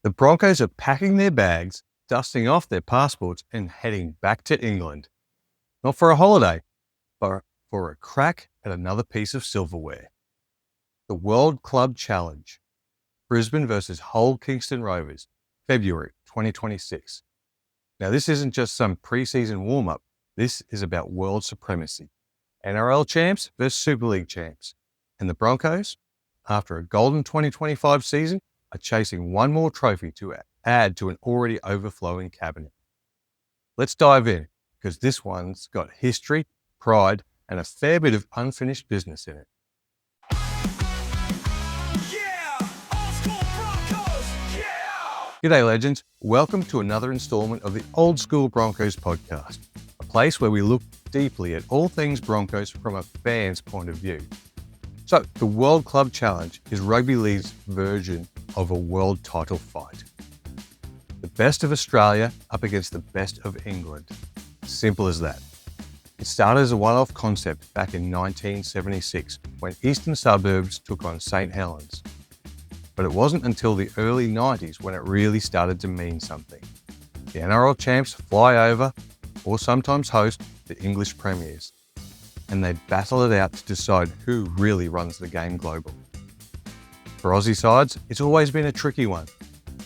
The Broncos are packing their bags, dusting off their passports and heading back to England. Not for a holiday, but for a crack at another piece of silverware. The World Club Challenge. Brisbane versus Hull Kingston Rovers, February 2026. Now this isn't just some pre-season warm-up. This is about world supremacy. NRL champs versus Super League champs. And the Broncos, after a golden 2025 season, are chasing one more trophy to add to an already overflowing cabinet. Let's dive in, because this one's got history, pride, and a fair bit of unfinished business in it. G'day legends, welcome to another installment of the Old School Broncos podcast, a place where we look deeply at all things Broncos from a fan's point of view. So, the World Club Challenge is rugby league's version of a world title fight. The best of Australia up against the best of England. Simple as that. It started as a one-off concept back in 1976 when Eastern Suburbs took on St Helens. But it wasn't until the early 90s when it really started to mean something. The NRL champs fly over, or sometimes host, the English premiers, and they battle it out to decide who really runs the game global. For Aussie sides, it's always been a tricky one.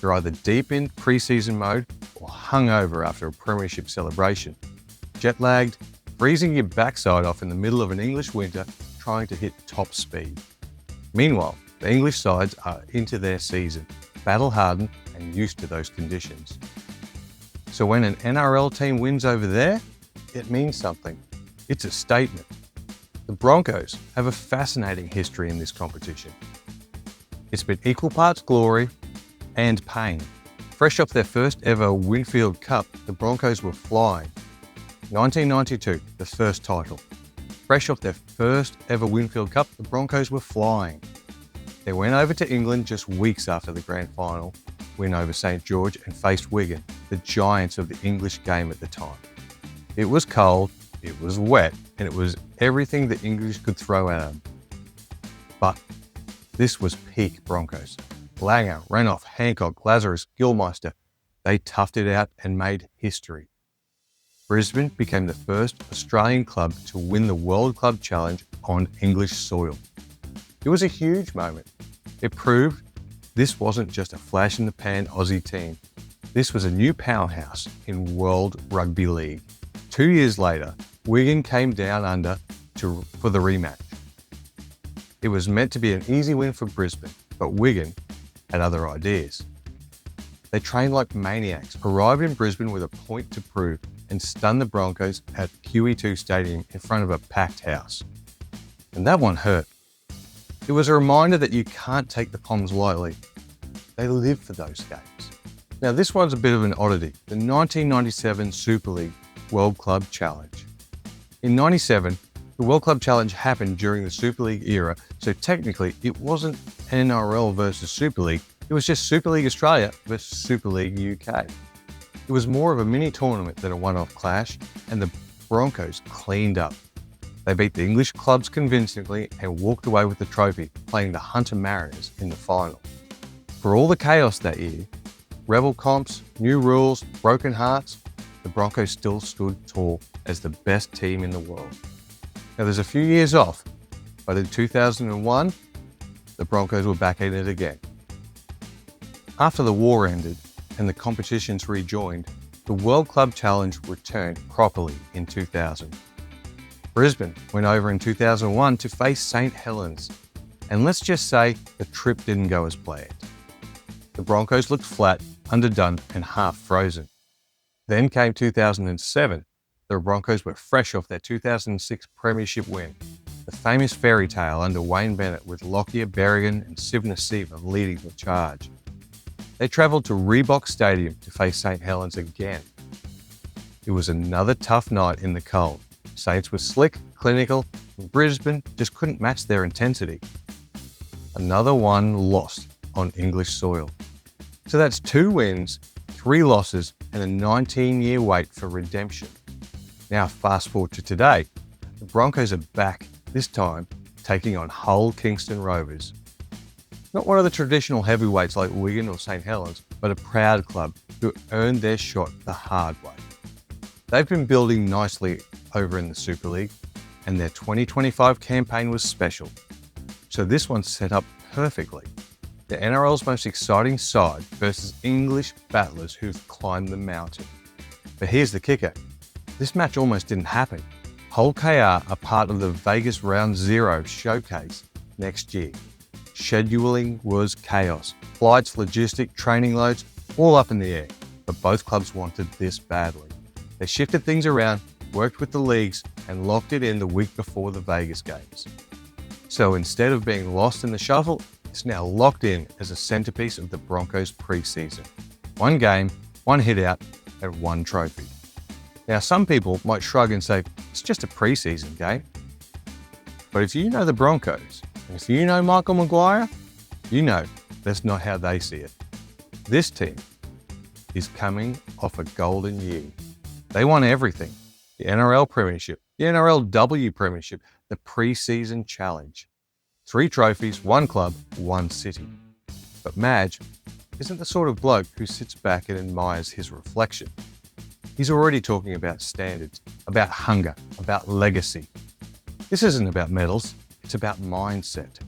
You're either deep in pre-season mode or hungover after a premiership celebration, jet-lagged, freezing your backside off in the middle of an English winter trying to hit top speed. Meanwhile, the English sides are into their season, battle-hardened and used to those conditions. So when an NRL team wins over there, it means something. It's a statement. The Broncos have a fascinating history in this competition. It's been equal parts glory and pain. Fresh off their first ever Winfield Cup, the Broncos were flying. 1992, the first title. Fresh off their first ever Winfield Cup, the Broncos were flying. They went over to England just weeks after the grand final win over St George and faced Wigan, the giants of the English game at the time. It was cold, it was wet, and it was everything the English could throw at them. But this was peak Broncos. Langer, Renouf, Hancock, Lazarus, Gilmeister, they toughed it out and made history. Brisbane became the first Australian club to win the World Club Challenge on English soil. It was a huge moment. It proved this wasn't just a flash-in-the-pan Aussie team. This was a new powerhouse in World Rugby League. 2 years later, Wigan came down under for the rematch. It was meant to be an easy win for Brisbane, but Wigan had other ideas. They trained like maniacs, arrived in Brisbane with a point to prove, and stunned the Broncos at QE2 Stadium in front of a packed house. And that one hurt. It was a reminder that you can't take the Poms lightly. They live for those games. Now this one's a bit of an oddity, the 1997 Super League World Club Challenge. In 97, the World Club Challenge happened during the Super League era, so technically it wasn't NRL versus Super League, it was just Super League Australia versus Super League UK. It was more of a mini tournament than a one-off clash, and the Broncos cleaned up. They beat the English clubs convincingly and walked away with the trophy, playing the Hunter Mariners in the final. For all the chaos that year, rebel comps, new rules, broken hearts, the Broncos still stood tall as the best team in the world. Now there's a few years off, but in 2001, the Broncos were back in it again. After the war ended and the competitions rejoined, the World Club Challenge returned properly in 2000. Brisbane went over in 2001 to face St Helens, and let's just say the trip didn't go as planned. The Broncos looked flat, underdone and half frozen. Then came 2007. The Broncos were fresh off their 2006 premiership win, the famous fairy tale under Wayne Bennett with Lockyer, Berrigan and Sivnasiva leading the charge. They travelled to Reebok Stadium to face St Helens again. It was another tough night in the cold. Saints were slick, clinical, and Brisbane just couldn't match their intensity. Another one lost on English soil. So that's 2 wins, 3 losses, and a 19-year wait for redemption. Now fast forward to today, the Broncos are back, this time taking on Hull Kingston Rovers. Not one of the traditional heavyweights like Wigan or St Helens, but a proud club who earned their shot the hard way. They've been building nicely over in the Super League, and their 2025 campaign was special. So this one's set up perfectly. The NRL's most exciting side versus English battlers who've climbed the mountain. But here's the kicker. This match almost didn't happen. Hull KR are part of the Vegas Round Zero showcase next year. Scheduling was chaos. Flights, logistic, training loads, all up in the air. But both clubs wanted this badly. They shifted things around, worked with the leagues, and locked it in the week before the Vegas games. So instead of being lost in the shuffle, it's now locked in as a centerpiece of the Broncos preseason. One game, one hit out, and one trophy. Now some people might shrug and say, it's just a preseason game. But if you know the Broncos, and if you know Michael Maguire, you know that's not how they see it. This team is coming off a golden year. They won everything. The NRL Premiership, the NRLW Premiership, the Preseason Challenge. 3 trophies, 1 club, 1 city. But Madge isn't the sort of bloke who sits back and admires his reflection. He's already talking about standards, about hunger, about legacy. This isn't about medals, it's about mindset.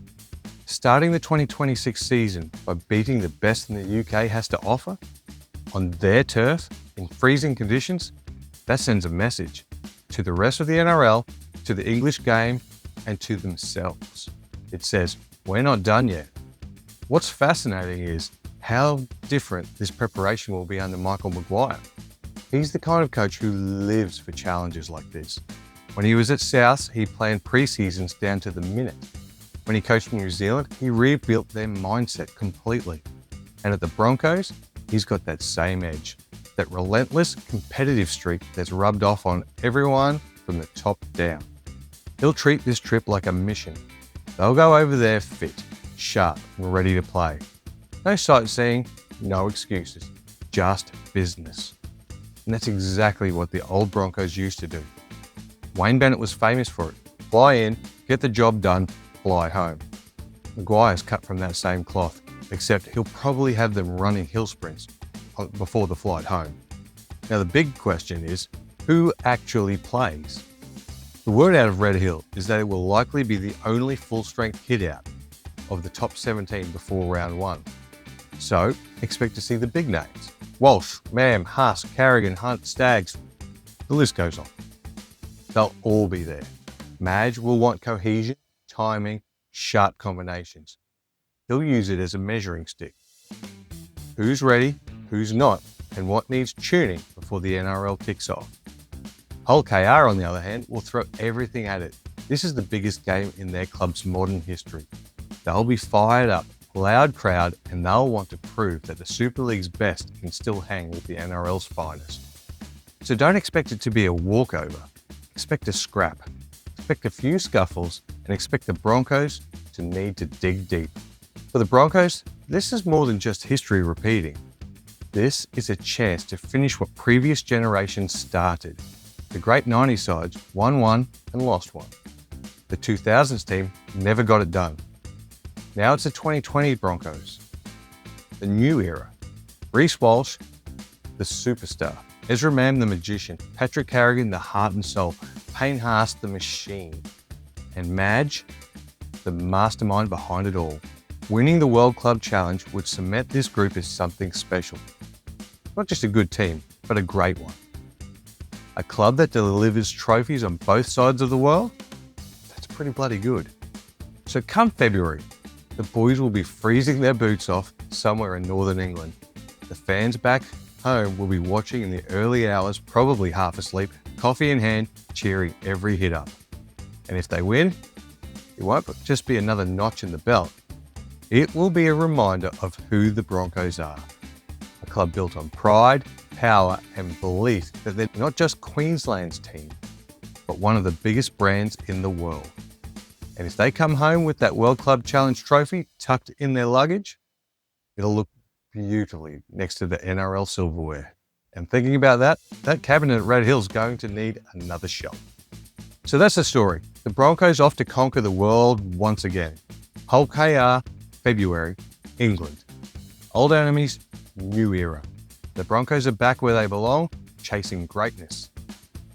Starting the 2026 season by beating the best in the UK has to offer, on their turf, in freezing conditions, that sends a message to the rest of the NRL, to the English game, and to themselves. It says, we're not done yet. What's fascinating is how different this preparation will be under Michael Maguire. He's the kind of coach who lives for challenges like this. When he was at South, he planned pre-seasons down to the minute. When he coached New Zealand, he rebuilt their mindset completely. And at the Broncos, he's got that same edge, that relentless competitive streak that's rubbed off on everyone from the top down. He'll treat this trip like a mission. They'll go over there fit, sharp, and ready to play. No sightseeing, no excuses, just business. And that's exactly what the old Broncos used to do. Wayne Bennett was famous for it. Fly in, get the job done, fly home. Maguire's cut from that same cloth, except he'll probably have them running hill sprints before the flight home. Now the big question is, who actually plays? The word out of Red Hill is that it will likely be the only full-strength hit-out of the top 17 before round 1. So, expect to see the big names. Walsh, Mam, Haas, Carrigan, Hunt, Staggs. The list goes on. They'll all be there. Madge will want cohesion, timing, sharp combinations. He'll use it as a measuring stick. Who's ready, who's not, and what needs tuning before the NRL kicks off. Hull KR, on the other hand, will throw everything at it. This is the biggest game in their club's modern history. They'll be fired up, loud crowd, and they'll want to prove that the Super League's best can still hang with the NRL's finest. So don't expect it to be a walkover. Expect a scrap. Expect a few scuffles, and expect the Broncos to need to dig deep. For the Broncos, this is more than just history repeating. This is a chance to finish what previous generations started. The great 90s sides won one and lost one. The 2000s team never got it done. Now it's the 2020 Broncos. The new era. Reece Walsh, the superstar. Ezra Mam, the magician. Patrick Carrigan, the heart and soul. Payne Haas, the machine. And Madge, the mastermind behind it all. Winning the World Club Challenge would cement this group as something special. Not just a good team, but a great one. A club that delivers trophies on both sides of the world? That's pretty bloody good. So come February, the boys will be freezing their boots off somewhere in northern England. The fans back home will be watching in the early hours, probably half asleep, coffee in hand, cheering every hit up. And if they win, it won't just be another notch in the belt. It will be a reminder of who the Broncos are. A club built on pride, power and belief that they're not just Queensland's team, but one of the biggest brands in the world. And if they come home with that World Club Challenge trophy tucked in their luggage, it'll look beautifully next to the NRL silverware. And thinking about that cabinet at Red Hill's going to need another shelf. So that's the story. The Broncos off to conquer the world once again. Hull KR February, England. Old enemies, new era. The Broncos are back where they belong, chasing greatness.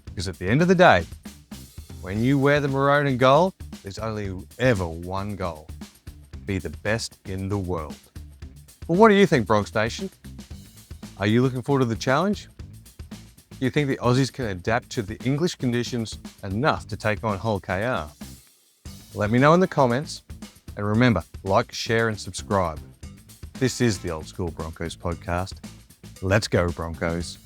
Because at the end of the day, when you wear the maroon and gold, there's only ever one goal. Be the best in the world. Well, what do you think, Bronx Nation? Are you looking forward to the challenge? Do you think the Aussies can adapt to the English conditions enough to take on Hull KR? Let me know in the comments. And remember, like, share and subscribe. This is the Old School Broncos podcast. Let's go, Broncos.